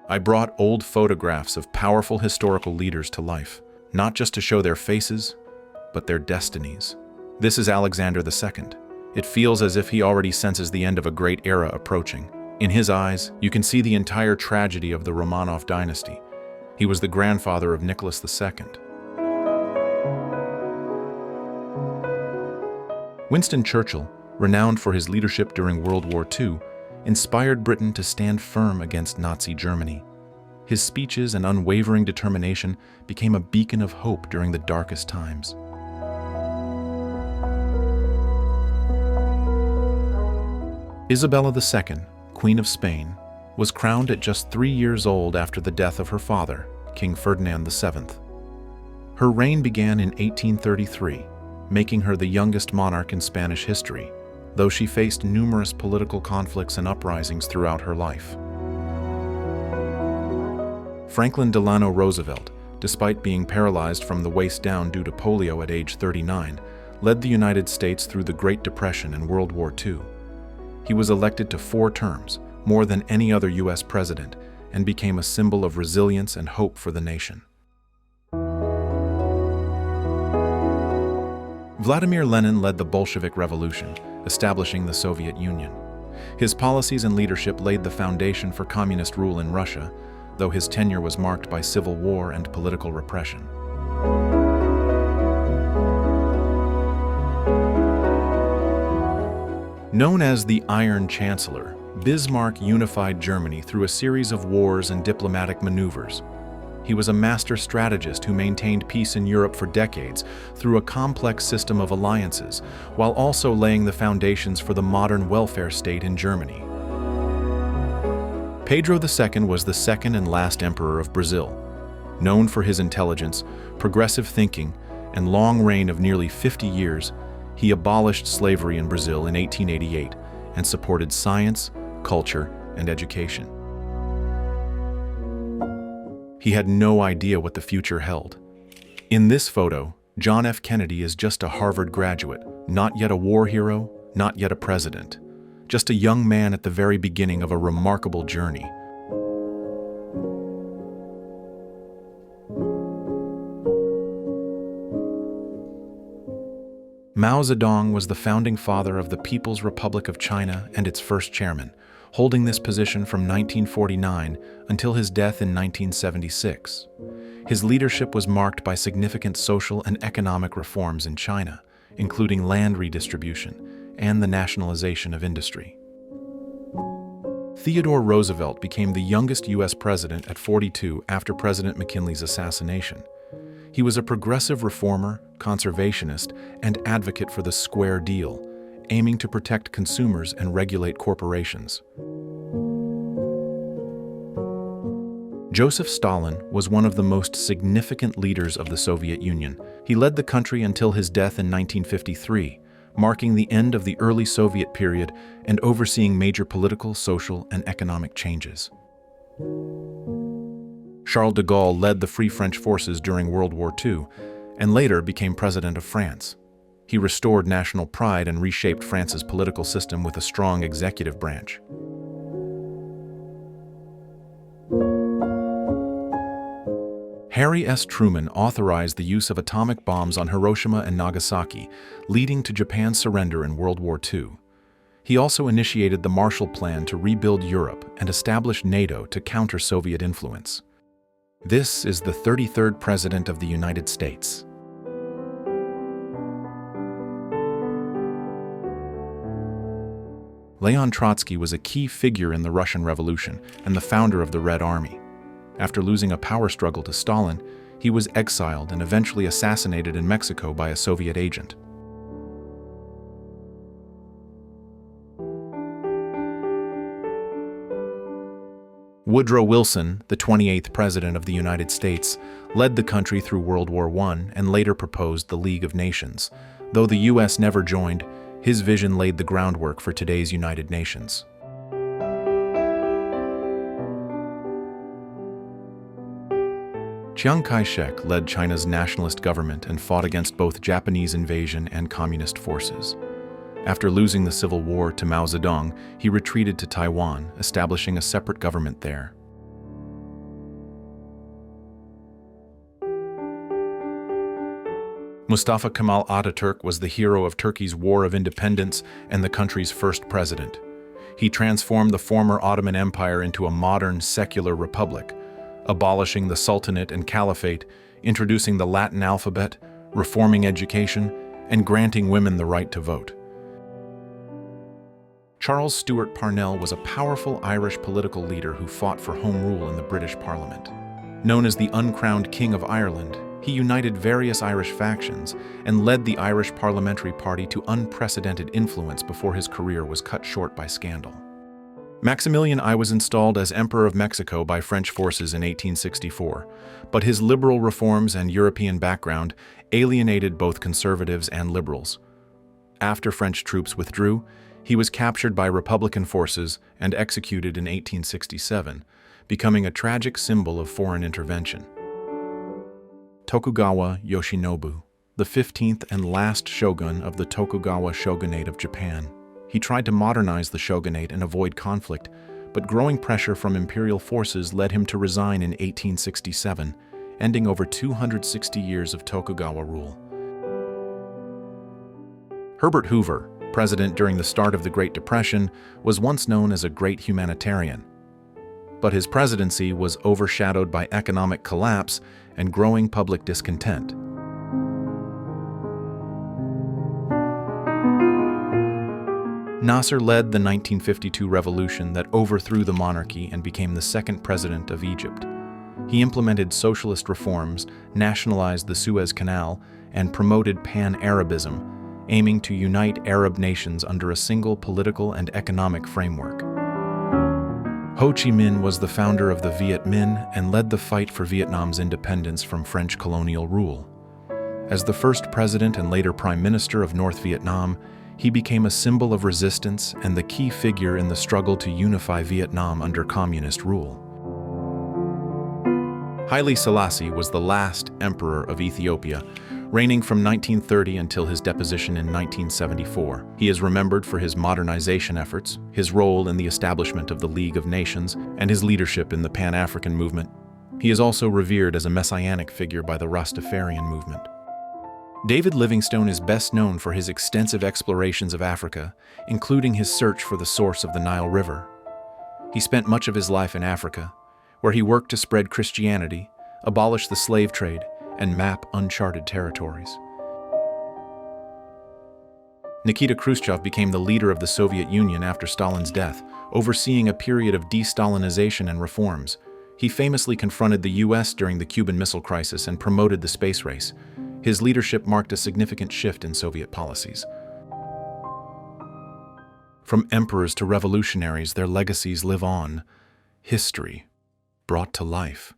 I brought old photographs of powerful historical leaders to life, not just to show their faces, but their destinies. This is Alexander II. It feels as if he already senses the end of a great era approaching. In his eyes, you can see the entire tragedy of the Romanov dynasty. He was the grandfather of Nicholas II. Winston Churchill, renowned for his leadership during World War II, inspired Britain to stand firm against Nazi Germany. His speeches and unwavering determination became a beacon of hope during the darkest times. Isabella II, Queen of Spain, was crowned at just 3 years old after the death of her father, King Ferdinand VII. Her reign began in 1833, making her the youngest monarch in Spanish history, though she faced numerous political conflicts and uprisings throughout her life. Franklin Delano Roosevelt, despite being paralyzed from the waist down due to polio at age 39, led the United States through the Great Depression and World War II. He was elected to 4 terms, more than any other U.S. president, and became a symbol of resilience and hope for the nation. Vladimir Lenin led the Bolshevik Revolution, establishing the Soviet Union. His policies and leadership laid the foundation for communist rule in Russia, though his tenure was marked by civil war and political repression. Known as the Iron Chancellor, Bismarck unified Germany through a series of wars and diplomatic maneuvers. He was a master strategist who maintained peace in Europe for decades through a complex system of alliances, while also laying the foundations for the modern welfare state in Germany. Pedro II was the second and last emperor of Brazil. Known for his intelligence, progressive thinking, and long reign of nearly 50 years, he abolished slavery in Brazil in 1888 and supported science, culture, and education. He had no idea what the future held. In this photo, John F. Kennedy is just a Harvard graduate, not yet a war hero, not yet a president, just a young man at the very beginning of a remarkable journey. Mao Zedong was the founding father of the People's Republic of China and its first chairman, holding this position from 1949 until his death in 1976. His leadership was marked by significant social and economic reforms in China, including land redistribution and the nationalization of industry. Theodore Roosevelt became the youngest U.S. president at 42 after President McKinley's assassination. He was a progressive reformer, conservationist, and advocate for the Square Deal, aiming to protect consumers and regulate corporations. Joseph Stalin was one of the most significant leaders of the Soviet Union. He led the country until his death in 1953, marking the end of the early Soviet period and overseeing major political, social, and economic changes. Charles de Gaulle led the Free French forces during World War II and later became president of France. He restored national pride and reshaped France's political system with a strong executive branch. Harry S. Truman authorized the use of atomic bombs on Hiroshima and Nagasaki, leading to Japan's surrender in World War II. He also initiated the Marshall Plan to rebuild Europe and establish NATO to counter Soviet influence. This is the 33rd President of the United States. Leon Trotsky was a key figure in the Russian Revolution and the founder of the Red Army. After losing a power struggle to Stalin, he was exiled and eventually assassinated in Mexico by a Soviet agent. Woodrow Wilson, the 28th President of the United States, led the country through World War I and later proposed the League of Nations. Though the U.S. never joined, his vision laid the groundwork for today's United Nations. Chiang Kai-shek led China's nationalist government and fought against both Japanese invasion and communist forces. After losing the Civil War to Mao Zedong, he retreated to Taiwan, establishing a separate government there. Mustafa Kemal Ataturk was the hero of Turkey's War of Independence and the country's first president. He transformed the former Ottoman Empire into a modern, secular republic, abolishing the Sultanate and Caliphate, introducing the Latin alphabet, reforming education, and granting women the right to vote. Charles Stewart Parnell was a powerful Irish political leader who fought for home rule in the British Parliament. Known as the uncrowned King of Ireland, he united various Irish factions and led the Irish Parliamentary Party to unprecedented influence before his career was cut short by scandal. Maximilian I was installed as Emperor of Mexico by French forces in 1864, but his liberal reforms and European background alienated both conservatives and liberals. After French troops withdrew, he was captured by Republican forces and executed in 1867, becoming a tragic symbol of foreign intervention. Tokugawa Yoshinobu, the 15th and last shogun of the Tokugawa shogunate of Japan. He tried to modernize the shogunate and avoid conflict, but growing pressure from imperial forces led him to resign in 1867, ending over 260 years of Tokugawa rule. Herbert Hoover, president during the start of the Great Depression, was once known as a great humanitarian. But his presidency was overshadowed by economic collapse and growing public discontent. Nasser led the 1952 revolution that overthrew the monarchy and became the second president of Egypt. He implemented socialist reforms, nationalized the Suez Canal, and promoted Pan-Arabism, aiming to unite Arab nations under a single political and economic framework. Ho Chi Minh was the founder of the Viet Minh and led the fight for Vietnam's independence from French colonial rule. As the first president and later prime minister of North Vietnam, he became a symbol of resistance and the key figure in the struggle to unify Vietnam under communist rule. Haile Selassie was the last emperor of Ethiopia, reigning from 1930 until his deposition in 1974. He is remembered for his modernization efforts, his role in the establishment of the League of Nations, and his leadership in the Pan-African movement. He is also revered as a messianic figure by the Rastafarian movement. David Livingstone is best known for his extensive explorations of Africa, including his search for the source of the Nile River. He spent much of his life in Africa, where he worked to spread Christianity, abolish the slave trade, and map uncharted territories. Nikita Khrushchev became the leader of the Soviet Union after Stalin's death, overseeing a period of de-Stalinization and reforms. He famously confronted the US during the Cuban Missile Crisis and promoted the space race. His leadership marked a significant shift in Soviet policies. From emperors to revolutionaries, their legacies live on. History brought to life.